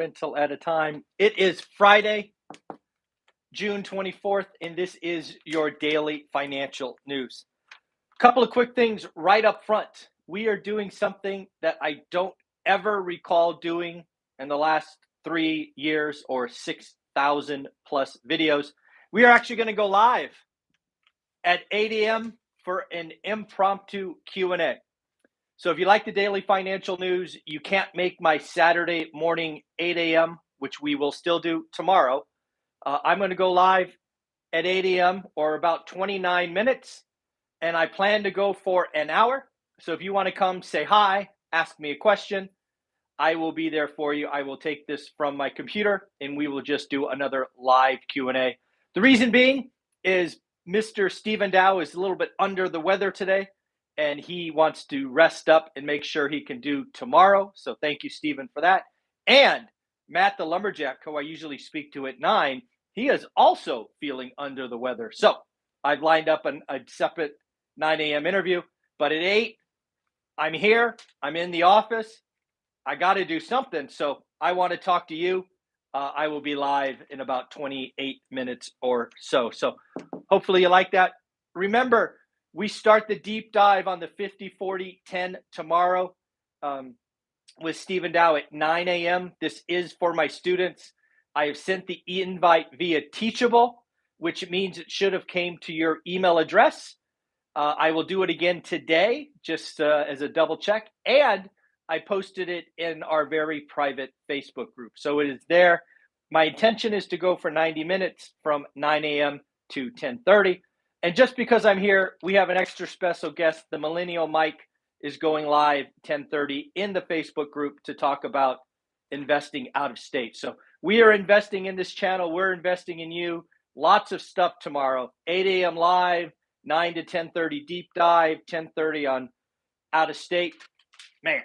rental at a time. It is Friday, June 24th, and this is your daily financial news. Couple of quick things right up front. We are doing something that I don't ever recall doing in the last 3 years or 6,000 plus videos. We are actually going to go live at 8 a.m. for an impromptu Q&A. So if you like the daily financial news, you can't make my Saturday morning 8 a.m., which we will still do tomorrow. I'm going to go live at 8 a.m. or about 29 minutes, and I plan to go for an hour. So if you want to come say hi, ask me a question, I will be there for you. I will take this from my computer, and we will just do another live Q&A. The reason being is Mr. Stephen Dow is a little bit under the weather today, and he wants to rest up and make sure he can do tomorrow. So thank you, Stephen, for that. And Matt, the lumberjack, who I usually speak to at 9, he is also feeling under the weather. So I've lined up a separate 9 a.m. interview, but at 8, I'm here. I'm in the office. I got to do something. So I want to talk to you. I will be live in about 28 minutes or so. So hopefully you like that. Remember, we start the deep dive on the 50, 40, 10 tomorrow with Stephen Dow at 9 a.m. This is for my students. I have sent the invite via Teachable, which means it should have came to your email address. I will do it again today, just as a double check. And I posted it in our very private Facebook group. So it is there. My intention is to go for 90 minutes from 9 a.m. to 10:30. And just because I'm here, we have an extra special guest. The Millennial Mike is going live 10:30 in the Facebook group to talk about investing out of state. So we are investing in this channel. We're investing in you. Lots of stuff tomorrow. 8 a.m. live, 9 to 10:30 deep dive, 10:30 on out of state. Man,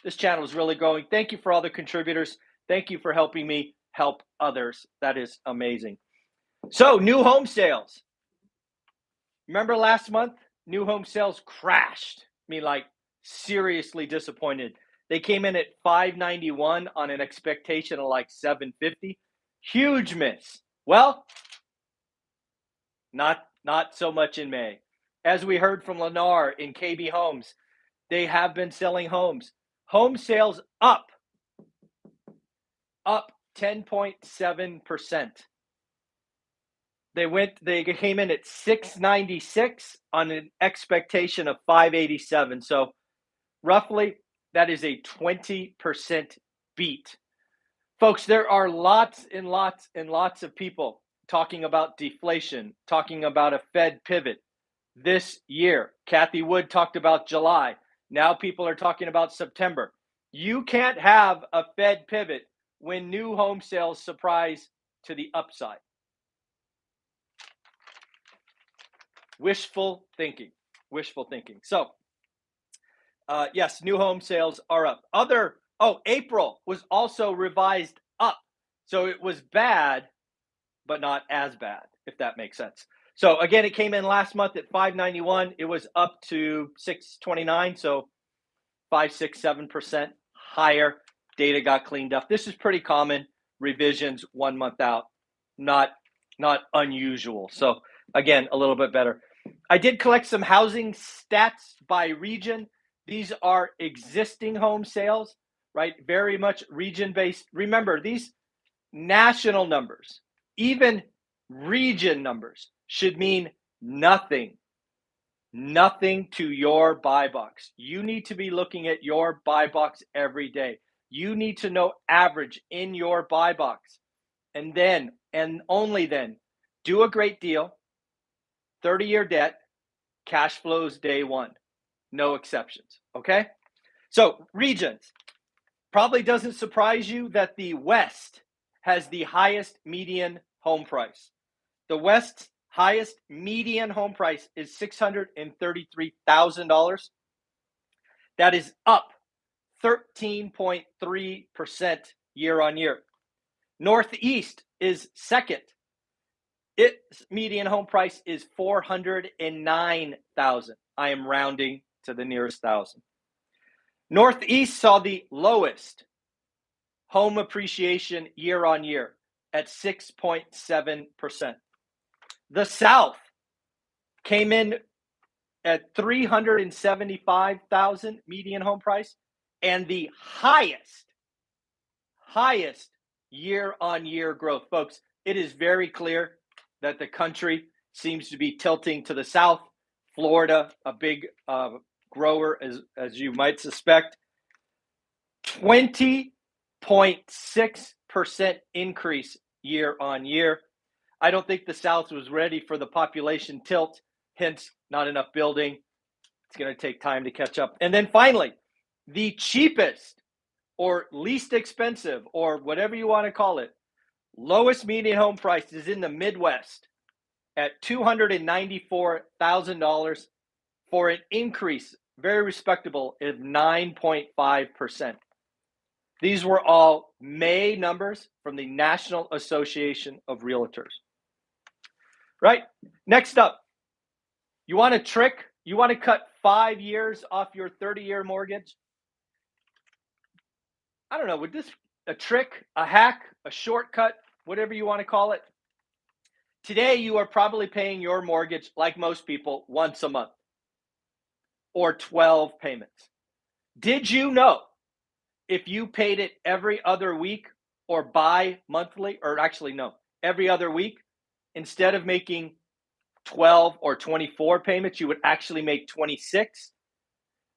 this channel is really growing. Thank you for all the contributors. Thank you for helping me help others. That is amazing. So new home sales. Remember last month, new home sales crashed. I mean, like seriously disappointed. They came in at 591 on an expectation of like 750. Huge miss. Well, not so much in May. As we heard from Lennar in KB Homes, they have been selling homes. Home sales up 10.7%. They came in at 696 on an expectation of 587. So roughly that is a 20% beat. Folks, there are lots and lots and lots of people talking about deflation, talking about a Fed pivot this year. Kathy Wood talked about July. Now people are talking about September. You can't have a Fed pivot when new home sales surprise to the upside. Wishful thinking. So, yes, new home sales are up. April was also revised up. So it was bad, but not as bad, if that makes sense. So again, it came in last month at 591. It was up to 629. So 5, 6, 7% higher. Data got cleaned up. This is pretty common. Revisions 1 month out. Not unusual. So again, a little bit better. I did collect some housing stats by region. These are existing home sales, right? Very much region-based. Remember, these national numbers, even region numbers, should mean nothing to your buy box. You need to be looking at your buy box every day. You need to know average in your buy box. And then, and only then, do a great deal, 30-year debt, cash flows day one. No exceptions, okay? So regions. Probably doesn't surprise you that the West has the highest median home price. The West's highest median home price is $633,000. That is up 13.3% year on year. Northeast is second. Its median home price is $409,000. I am rounding to the nearest thousand. Northeast saw the lowest home appreciation year on year at 6.7%. The South came in at 375,000 median home price, and the highest year on year growth. Folks, it is very clear that the country seems to be tilting to the South. Florida, a big grower, as you might suspect. 20.6% increase year on year. I don't think the South was ready for the population tilt, hence not enough building. It's going to take time to catch up. And then finally, the cheapest or least expensive, or whatever you want to call it, lowest median home price is in the Midwest at $294,000 for an increase, very respectable, of 9.5%. These were all May numbers from the National Association of Realtors. Right? Next up, you want a trick? You want to cut 5 years off your 30-year mortgage? I don't know, would this a trick, a hack, a shortcut, whatever you want to call it? Today, you are probably paying your mortgage, like most people, once a month or 12 payments. Did you know if you paid it every other week or bi-monthly, or actually no, every other week, instead of making 12 or 24 payments, you would actually make 26?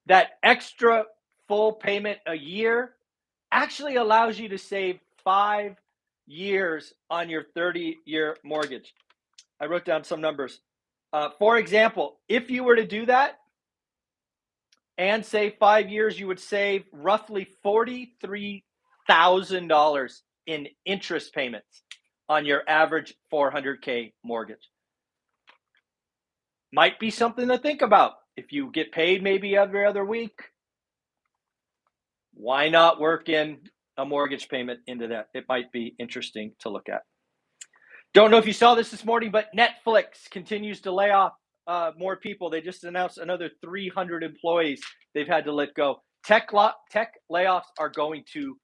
That extra full payment a year actually allows you to save 5 years on your 30-year mortgage. I wrote down some numbers. For example, if you were to do that and save 5 years, you would save roughly $43,000 in interest payments on your average $400K mortgage. Might be something to think about. If you get paid maybe every other week, why not work in a mortgage payment into that? It might be interesting to look at. Don't know if you saw this morning, but Netflix continues to lay off more people. They just announced another 300 employees they've had to let go. Tech layoffs are going to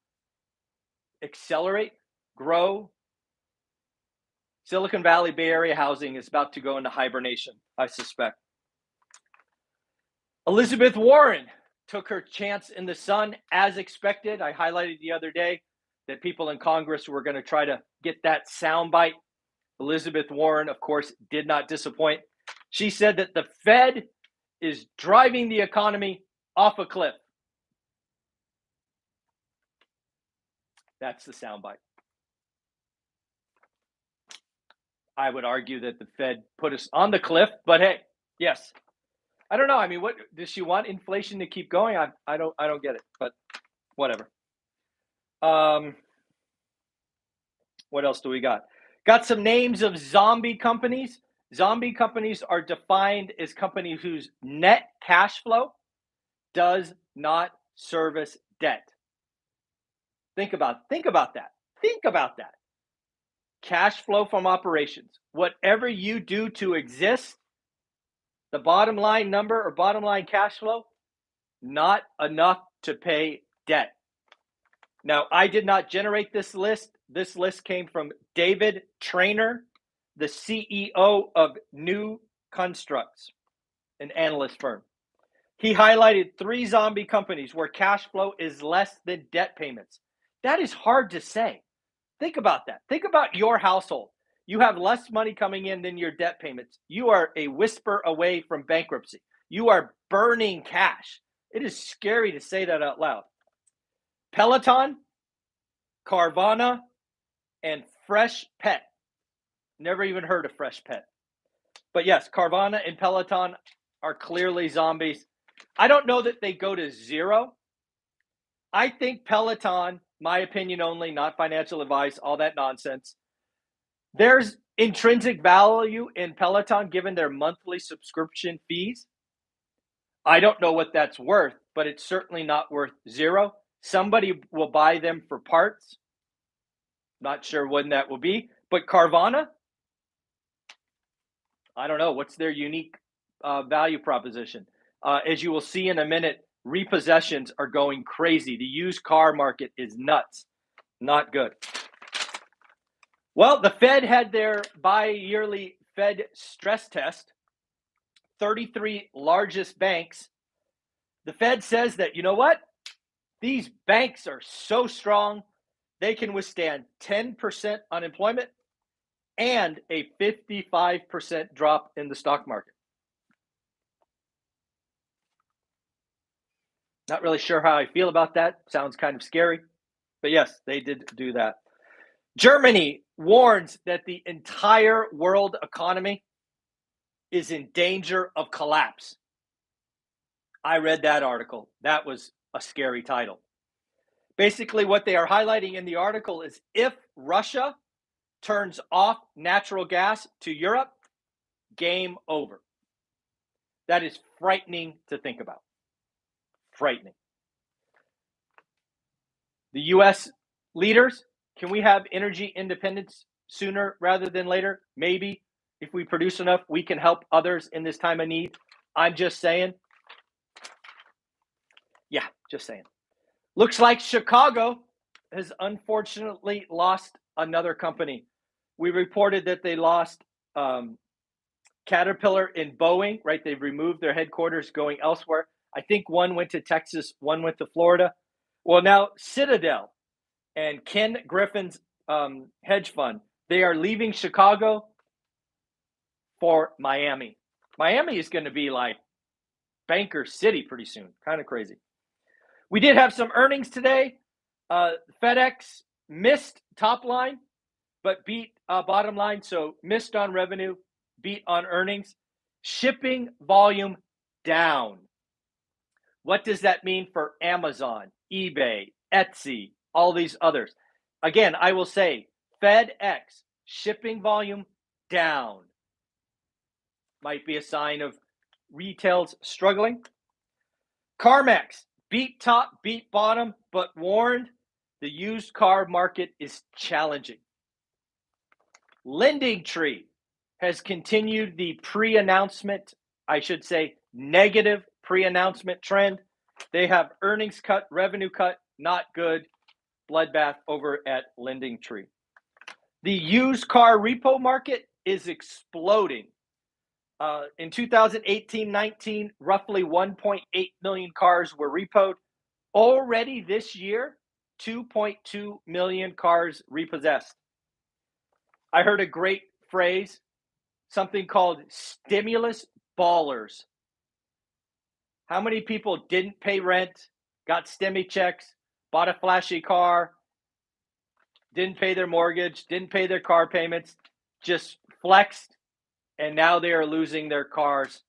accelerate, grow. Silicon Valley, Bay Area housing is about to go into hibernation, I suspect. Elizabeth Warren took her chance in the sun as expected. I highlighted the other day that people in Congress were going to try to get that soundbite. Elizabeth Warren, of course, did not disappoint. She said that the Fed is driving the economy off a cliff. That's the soundbite. I would argue that the Fed put us on the cliff, but hey, yes. I don't know. I mean, what does she want inflation to keep going? I don't get it, but whatever. What else do we got? Got some names of zombie companies. Zombie companies are defined as companies whose net cash flow does not service debt. Think about that. Think about that. Cash flow from operations. Whatever you do to exist, the bottom line number or bottom line cash flow, not enough to pay debt. Now, I did not generate this list. This list came from David Traynor, the CEO of New Constructs, an analyst firm. He highlighted 3 zombie companies where cash flow is less than debt payments. That is hard to say. Think about that. Think about your household. You have less money coming in than your debt payments. You are a whisper away from bankruptcy. You are burning cash. It is scary to say that out loud. Peloton, Carvana, and Fresh Pet. Never even heard of Fresh Pet. But yes, Carvana and Peloton are clearly zombies. I don't know that they go to zero. I think Peloton, my opinion only, not financial advice, all that nonsense. There's intrinsic value in Peloton given their monthly subscription fees. I don't know what that's worth, but it's certainly not worth zero. Somebody will buy them for parts. Not sure when that will be. But Carvana, I don't know. What's their unique value proposition? As you will see in a minute, repossessions are going crazy. The used car market is nuts. Not good. Well, the Fed had their bi-yearly Fed stress test. 33 largest banks. The Fed says that, you know what? These banks are so strong, they can withstand 10% unemployment and a 55% drop in the stock market. Not really sure how I feel about that. Sounds kind of scary. But yes, they did do that. Germany warns that the entire world economy is in danger of collapse. I read that article. That was a scary title. Basically, what they are highlighting in the article is if Russia turns off natural gas to Europe, game over. That is frightening to think about. Frightening. The U.S. leaders, can we have energy independence sooner rather than later? Maybe if we produce enough, we can help others in this time of need. I'm just saying. Yeah, just saying. Looks like Chicago has unfortunately lost another company. We reported that they lost Caterpillar and Boeing, right? They've removed their headquarters going elsewhere. I think one went to Texas, one went to Florida. Well, now Citadel and Ken Griffin's hedge fund, they are leaving Chicago for Miami. Miami is going to be like Banker City pretty soon. Kind of crazy. We did have some earnings today. FedEx missed top line, but beat bottom line. So missed on revenue, beat on earnings. Shipping volume down. What does that mean for Amazon, eBay, Etsy, all these others? Again, I will say FedEx shipping volume down. Might be a sign of retail's struggling. CarMax beat top, beat bottom, but warned the used car market is challenging. LendingTree has continued the pre-announcement, I should say, negative pre-announcement trend. They have earnings cut, revenue cut, not good. Bloodbath over at LendingTree. The used car repo market is exploding. In 2018-19, roughly 1.8 million cars were repoed. Already this year, 2.2 million cars repossessed. I heard a great phrase, something called stimulus ballers. How many people didn't pay rent, got stimmy checks, bought a flashy car, didn't pay their mortgage, didn't pay their car payments, just flexed, and now they are losing their cars.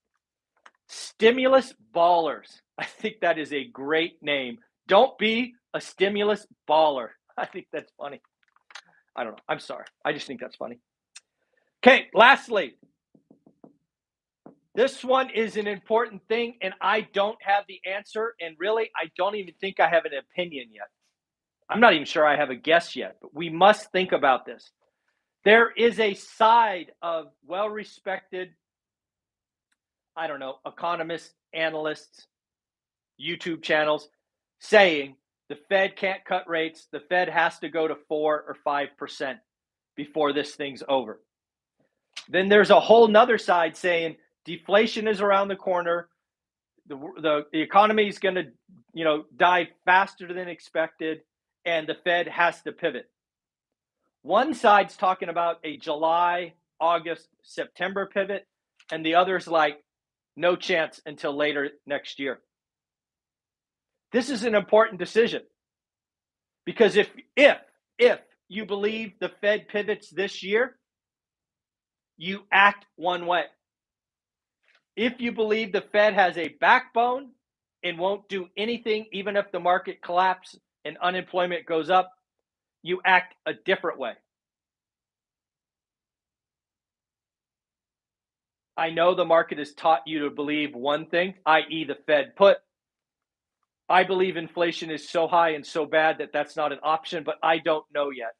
Stimulus ballers. I think that is a great name. Don't be a stimulus baller. I think that's funny. I don't know. I'm sorry. I just think that's funny. Okay, lastly, this one is an important thing, and I don't have the answer, and really, I don't even think I have an opinion yet. I'm not even sure I have a guess yet, but we must think about this. There is a side of well-respected, I don't know, economists, analysts, YouTube channels saying the Fed can't cut rates. The Fed has to go to 4 or 5% before this thing's over. Then there's a whole nother side saying deflation is around the corner. The economy is going to, die faster than expected, and the Fed has to pivot. One side's talking about a July, August, September pivot, and the other's like, no chance until later next year. This is an important decision because if you believe the Fed pivots this year, you act one way. If you believe the Fed has a backbone and won't do anything, even if the market collapses and unemployment goes up, you act a different way. I know the market has taught you to believe one thing, i.e. the Fed put. I believe inflation is so high and so bad that that's not an option, but I don't know yet.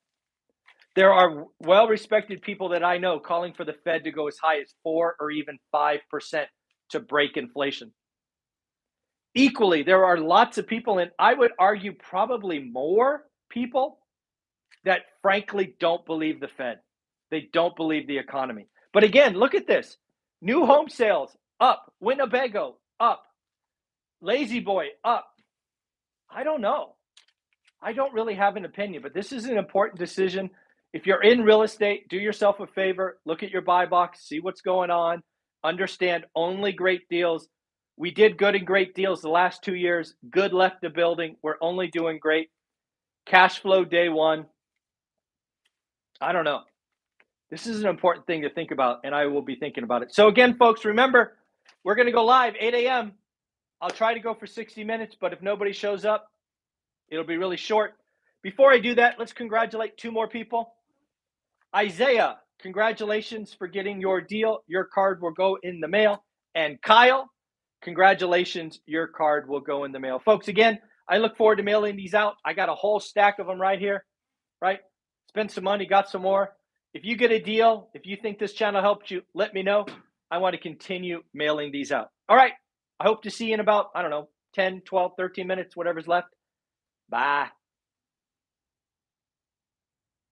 There are well-respected people that I know calling for the Fed to go as high as 4 or even 5% to break inflation. Equally, there are lots of people, and I would argue probably more people that frankly don't believe the Fed. They don't believe the economy. But again, look at this. New home sales up, Winnebago up, Lazy Boy up. I don't know. I don't really have an opinion, but this is an important decision. If you're in real estate, do yourself a favor, look at your buy box, see what's going on, understand only great deals. We did good and great deals the last 2 years. Good left the building. We're only doing great. Cash flow day one. I don't know. This is an important thing to think about, and I will be thinking about it. So again, folks, remember, we're going to go live 8 a.m. I'll try to go for 60 minutes, but if nobody shows up, it'll be really short. Before I do that, let's congratulate 2 more people. Isaiah, congratulations for getting your deal. Your card will go in the mail. And Kyle, congratulations, your card will go in the mail. Folks, again, I look forward to mailing these out. I got a whole stack of them right here, right? Spend some money, got some more. If you get a deal, if you think this channel helped you, let me know. I want to continue mailing these out. All right. I hope to see you in about, 10, 12, 13 minutes, whatever's left. Bye.